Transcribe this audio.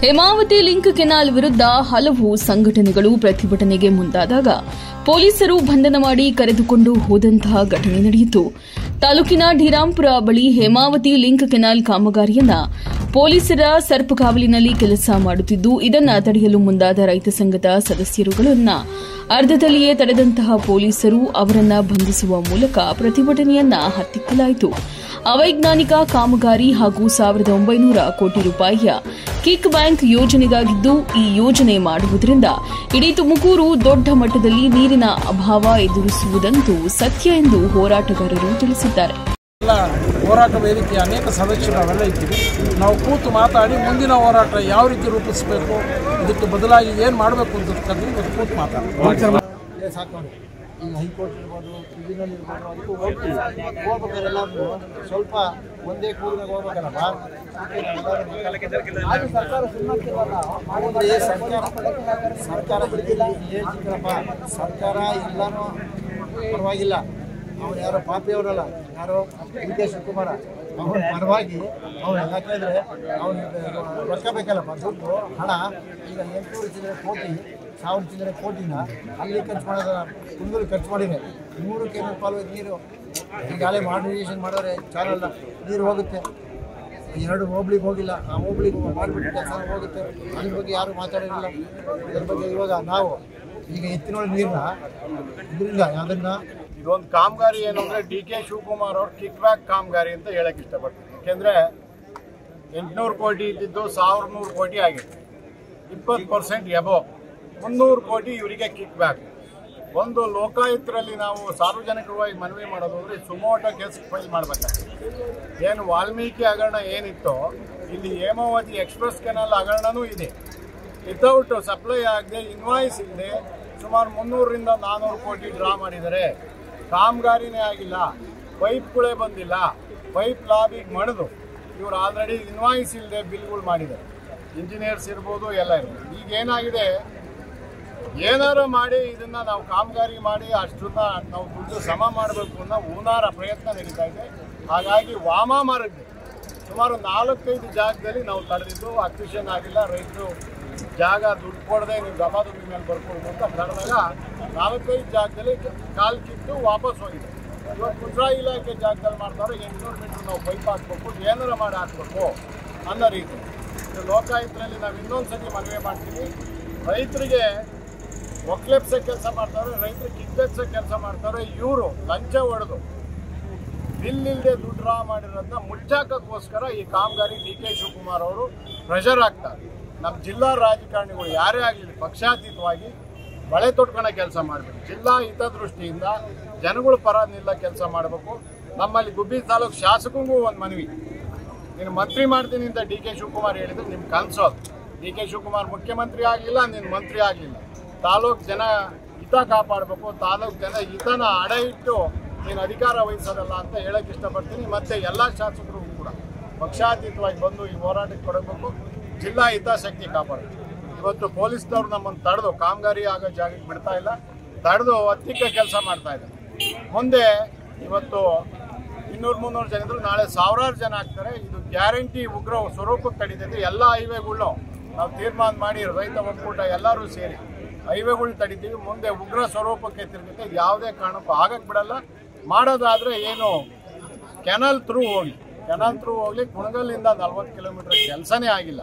Hemavathi link canal ವಿರುದ್ಧ ಹಲವು ಸಂಘಟನೆಗಳು ಪ್ರತಿಭಟನೆಗೆ ಮುಂದಾದಾಗ ಪೊಲೀಸರು ಬಂಧನ ಮಾಡಿ ಕರೆದುಕೊಂಡು ಹೋದಂತಹ ಘಟನೆ ನಡೆಯಿತು. ತಾಲೂಕಿನ ಢೀರಾಂಪುರ ಬಳಿ ಹೇಮಾವತಿ ಲಿಂಕ್ ಕೆನಾಲ್ ಕಾಮಗಾರಿಯನ್ನ ಪೊಲೀಸರ ಸರ್ಪಕಾವಲಿನಲ್ಲಿ ಕೆಲಸ ಮಾಡುತ್ತಿದ್ದು, ಇದನ್ನ ತಡೆಯಲು ಮುಂದಾದ ರೈತ ಸಂಘದ ಸದಸ್ಯರುಗಳನ್ನ ಅರ್ಧದಲ್ಲಿಯೇ ತಡೆದಂತಹ ಪೊಲೀಸರು ಅವರನ್ನ ಬಂಧಿಸುವ ಮೂಲಕ ಪ್ರತಿಭಟನೆಯನ್ನ ಹತ್ತಿಕ್ಕಲಾಯಿತು. ಅವೈಜ್ಞಾನಿಕ ಕಾಮಗಾರಿ ಹಾಗೂ 1900 ಕೋಟಿ ರೂಪಾಯಿಯ ಕಿಕ್ ಬ್ಯಾಂಕ್ ಯೋಜನೆಗಾಗಿದ್ದು, ಈ ಯೋಜನೆ ಮಾಡುವುದರಿಂದ ಇಡೀ ತುಮಕೂರು ದೊಡ್ಡ ಮಟ್ಟದಲ್ಲಿ ನೀರಿನ ಅಭಾವ ಎದುರಿಸುವುದಂತೂ ಸತ್ಯ ಎಂದು ಹೋರಾಟಗಾರರು ತಿಳಿಸಿದ್ದಾರೆ. ಹೋರಾಟ ವೇದಿಕೆಯ ಅನೇಕ ಸದಸ್ಯರು ಅವೆಲ್ಲ ಇದ್ದೀವಿ. ನಾವು ಕೂತು ಮಾತಾಡಿ ಮುಂದಿನ ಹೋರಾಟ ಯಾವ ರೀತಿ ರೂಪಿಸಬೇಕು, ಇದಕ್ಕೆ ಬದಲಾಗಿ ಏನು ಮಾಡಬೇಕು ಅಂತ ಕೂತು ಮಾತಾಡ್ತೀವಿ. ಈಗ ಹೈಕೋರ್ಟ್ ಇರ್ಬೋದು, ಟ್ರಿಬ್ಯುನಲ್ ಇರ್ಬೋದು, ಅದಕ್ಕೂ ಹೋಗ್ಬೇಕಾರೆಲ್ಲ ಸ್ವಲ್ಪ ಒಂದೇ ಕೂರಿನಾಗ ಹೋಗ್ಬೇಕಲ್ಲಪ್ಪ. ಸರ್ಕಾರ ಬಿಡ್ತಿಲ್ಲ, ಹೇಳ್ತಿದ್ರಪ್ಪ. ಸರ್ಕಾರ ಎಲ್ಲನೂ ಪರವಾಗಿಲ್ಲ. ಅವ್ರು ಯಾರೋ ಪಾಪಿಯವರಲ್ಲ, ಯಾರೋ ಡಿ ಕೆ ಶಿವಕುಮಾರ ಅವ್ರ ಪರವಾಗಿ ಅವ್ರು ಯಾಕಂದರೆ ಅವ್ನಿಗೆ ರೊಕ್ಕ ಬೇಕಲ್ಲಪ್ಪ, ದುಡ್ಡು ಹಣ. ಈಗ 800 ಚಿಲ್ಲರೆ ಕೋಟಿ 1000 ಚಿಲ್ಲರೆ ಕೋಟಿನ ಅಲ್ಲಿ ಖರ್ಚು ಮಾಡೋದ ಕುಂದೂರು ಖರ್ಚು ಮಾಡಿದರೆ 3 ಕೆರೆ ಪಾಲು ನೀರು ಈಗಾಗಲೇ ಮಾಡರ್ನೈಸೇಷನ್ ಮಾಡೋರೆ ಚಾನಲ್ಲ, ನೀರು ಹೋಗುತ್ತೆ. 2 ಹೋಬ್ಳಿಗೆ ಹೋಗಿಲ್ಲ, ಆ ಹೋಬ್ಳಿಗೆ ಮಾಡಿಬಿಟ್ಟು ಕೆಲಸ ಹೋಗುತ್ತೆ. ಅದ್ರ ಬಗ್ಗೆ ಯಾರು ಮಾತಾಡೋದಿಲ್ಲ. ಇದ್ರ ಬಗ್ಗೆ ಇವಾಗ ನಾವು ಈಗ ಎತ್ತಿನೊಳ ನೀರನ್ನ ಇದರಿಂದ ಅದನ್ನ ಇದೊಂದು ಕಾಮಗಾರಿ ಏನು ಅಂದರೆ ಡಿ ಕೆ ಶಿವಕುಮಾರ್ ಅವ್ರು ಕಿಕ್ ಬ್ಯಾಕ್ ಕಾಮಗಾರಿ ಅಂತ ಹೇಳಕ್ಕೆ ಇಷ್ಟಪಡ್ತೀನಿ. ಯಾಕೆಂದರೆ 800 ಕೋಟಿ ಇದ್ದಿದ್ದು 1100 ಕೋಟಿ ಆಗಿದೆ. 20% ಎಬೋವ್ 300 ಕೋಟಿ ಇವರಿಗೆ ಕಿಕ್ ಬ್ಯಾಕ್. ಒಂದು ಲೋಕಾಯುಕ್ತರಲ್ಲಿ ನಾವು ಸಾರ್ವಜನಿಕವಾಗಿ ಮನವಿ ಮಾಡೋದು ಅಂದರೆ ಸುಮೋಟೋ ಕೇಸ್ ಫೈಲ್ ಮಾಡಬೇಕಾಗ್ತದೆ. ಏನು ವಾಲ್ಮೀಕಿ ಹಗರಣ ಏನಿತ್ತೋ ಇಲ್ಲಿ ಹೇಮಾವತಿ ಎಕ್ಸ್ಪ್ರೆಸ್ ಕೆನಾಲ್ ಹಗರಣನೂ ಇದೆ. ವಿತೌಟ್ ಸಪ್ಲೈ ಆಗದೆ ಇನ್ವಾಯ್ಸ್ ಇಲ್ಲದೆ ಸುಮಾರು 300ರಿಂದ 400 ಕೋಟಿ ಡ್ರಾ ಮಾಡಿದ್ದಾರೆ. ಕಾಮಗಾರಿನೇ ಆಗಿಲ್ಲ, ಪೈಪ್ಗಳೇ ಬಂದಿಲ್ಲ. ಪೈಪ್ ಲಾಬಿಗೆ ಮಣಿದು ಇವರು ಆಲ್ರೆಡಿ ಇನ್ವಾಯ್ಸ್ ಇಲ್ಲದೆ ಬಿಲ್ಗಳು ಮಾಡಿದ್ದಾರೆ. ಇಂಜಿನಿಯರ್ಸ್ ಇರ್ಬೋದು, ಎಲ್ಲ ಇರ್ಬೋದು. ಈಗ ಏನಾಗಿದೆ, ಏನಾರು ಮಾಡಿ ಇದನ್ನು ನಾವು ಕಾಮಗಾರಿ ಮಾಡಿ ಅಷ್ಟನ್ನ ನಾವು ದುಡ್ಡು ಸಮ ಮಾಡಬೇಕು ಅನ್ನೋ ಹೂನಾರ ಪ್ರಯತ್ನ ನಡೀತಾ ಇದೆ. ಹಾಗಾಗಿ ವಾಮ ಮಾರ್ಗದಲ್ಲಿ ಸುಮಾರು 4-5 ಜಾಗದಲ್ಲಿ ನಾವು ತಡೆದಿದ್ದು ಅಕ್ವಿಷನ್ ಆಗಿಲ್ಲ. ರೈತರು ಜಾಗ ದುಡ್ಡು ಕೊಡದೆ ನೀವು ಗಮಾದುಮಿ ಮೇಲೆ ಬರ್ಕೊಳ್ಬೋದು ಅಂತ ತಡೆದಾಗ 4-5 ಜಾಗದಲ್ಲಿ ಕಾಲು ಕಿತ್ತು ವಾಪಸ್ ಹೋಗಿದೆ. ಇವತ್ತು ಮುಜರಾಯಿ ಇಲಾಖೆ ಜಾಗದಲ್ಲಿ ಮಾಡ್ತಾರೆ 800 ಮೀಟ್ರ್ ನಾವು ಪೈಪ್ ಹಾಕ್ಬೇಕು, ಏನಾರ ಮಾಡಿ ಹಾಕ್ಬೇಕು ಅನ್ನೋ ರೀತಿ. ಲೋಕಾಯುಕ್ತರಲ್ಲಿ ನಾವು ಇನ್ನೊಂದು ಸತಿ ಮನವಿ ಮಾಡ್ತೀವಿ. ರೈತರಿಗೆ ಒಕ್ಲೆಪ್ಸೋ ಕೆಲಸ ಮಾಡ್ತಾರೆ, ರೈತರಿಗೆ ಕಿಕ್ಕೆಪ್ಸೋ ಕೆಲಸ ಮಾಡ್ತಾರೆ. ಇವರು ಲಂಚ ಹೊಡೆದು ಬಿಲ್ ಇಲ್ಲದೆ ದುಡ್ಡು ಡ್ರಾ ಮಾಡಿರೋದನ್ನ ಮುಚ್ಚಾಕೋಸ್ಕರ ಈ ಕಾಮಗಾರಿ ಡಿ ಕೆ ಶಿವಕುಮಾರ್ ಅವರು ಪ್ರೆಷರ್ ಹಾಕ್ತಾರೆ. ನಮ್ಮ ಜಿಲ್ಲಾ ರಾಜಕಾರಣಿಗಳು ಯಾರೇ ಆಗಲಿ ಪಕ್ಷಾತೀತವಾಗಿ ಬಳೆ ತೊಟ್ಕೊಳೋ ಕೆಲಸ ಮಾಡಬೇಕು. ಜಿಲ್ಲಾ ಹಿತದೃಷ್ಟಿಯಿಂದ ಜನಗಳ ಪರ ನಿಲ್ಲ ಕೆಲಸ ಮಾಡಬೇಕು. ನಮ್ಮಲ್ಲಿ ಗುಬ್ಬಿ ತಾಲೂಕು ಶಾಸಕಂಗೂ ಒಂದು ಮನವಿ, ನೀನು ಮಂತ್ರಿ ಮಾಡ್ತೀನಿ ಅಂತ ಡಿ ಕೆ ಶಿವಕುಮಾರ್ ಹೇಳಿದ್ರು ನಿಮ್ಮ ಕನಸೋದು. ಡಿ ಕೆ ಶಿವಕುಮಾರ್ ಮುಖ್ಯಮಂತ್ರಿ ಆಗಲಿಲ್ಲ, ನೀನು ಮಂತ್ರಿ ಆಗಲಿಲ್ಲ. ತಾಲೂಕು ಜನ ಹಿತ ಕಾಪಾಡಬೇಕು, ತಾಲೂಕು ಜನ ಹಿತನ ಅಡ ಇಟ್ಟು ನೀನು ಅಧಿಕಾರ ವಹಿಸೋದಲ್ಲ ಅಂತ ಹೇಳಕ್ಕೆ ಇಷ್ಟಪಡ್ತೀನಿ. ಮತ್ತು ಎಲ್ಲ ಶಾಸಕರು ಕೂಡ ಪಕ್ಷಾತೀತವಾಗಿ ಬಂದು ಈ ಹೋರಾಟಕ್ಕೆ ಕೊಡಬೇಕು, ಜಿಲ್ಲಾ ಹಿತಾಸಕ್ತಿ ಕಾಪಾಡಬೇಕು. ಇವತ್ತು ಪೊಲೀಸ್ನವ್ರು ನಮ್ಮನ್ನು ತಡೆದು ಕಾಮಗಾರಿ ಆಗೋ ಜಾಗಕ್ಕೆ ಬಿಡ್ತಾ ಇಲ್ಲ, ತಡೆದು ಹತ್ತಿಕ್ಕ ಕೆಲಸ ಮಾಡ್ತಾ ಇದ್ದಾರೆ. ಮುಂದೆ ಇವತ್ತು 200-300 ಜನ ಇದ್ರು, ನಾಳೆ 1000 ಜನ ಆಗ್ತಾರೆ. ಇದು ಗ್ಯಾರಂಟಿ ಉಗ್ರ ಸ್ವರೂಪಕ್ಕೆ ತಡೀತೈತೆ. ಎಲ್ಲ ಹೈವೇಗಳ್ನು ನಾವು ತೀರ್ಮಾನ ಮಾಡಿ ರೈತ ಒಕ್ಕೂಟ ಎಲ್ಲರೂ ಸೇರಿ ಹೈವೇಗಳು ತಡಿತೀವಿ. ಮುಂದೆ ಉಗ್ರ ಸ್ವರೂಪಕ್ಕೆ ತಿರುಗುತ್ತೆ. ಯಾವುದೇ ಕಾರಣಕ್ಕೂ ಆಗಕ್ಕೆ ಬಿಡಲ್ಲ. ಮಾಡೋದಾದರೆ ಏನು ಕೆನಾಲ್ ಥ್ರೂ ಹೋಗಲಿ, ಕುಣಗಲ್ಲಿಂದ 40 ಕಿಲೋಮೀಟರ್ ಕೆಲಸನೇ ಆಗಿಲ್ಲ.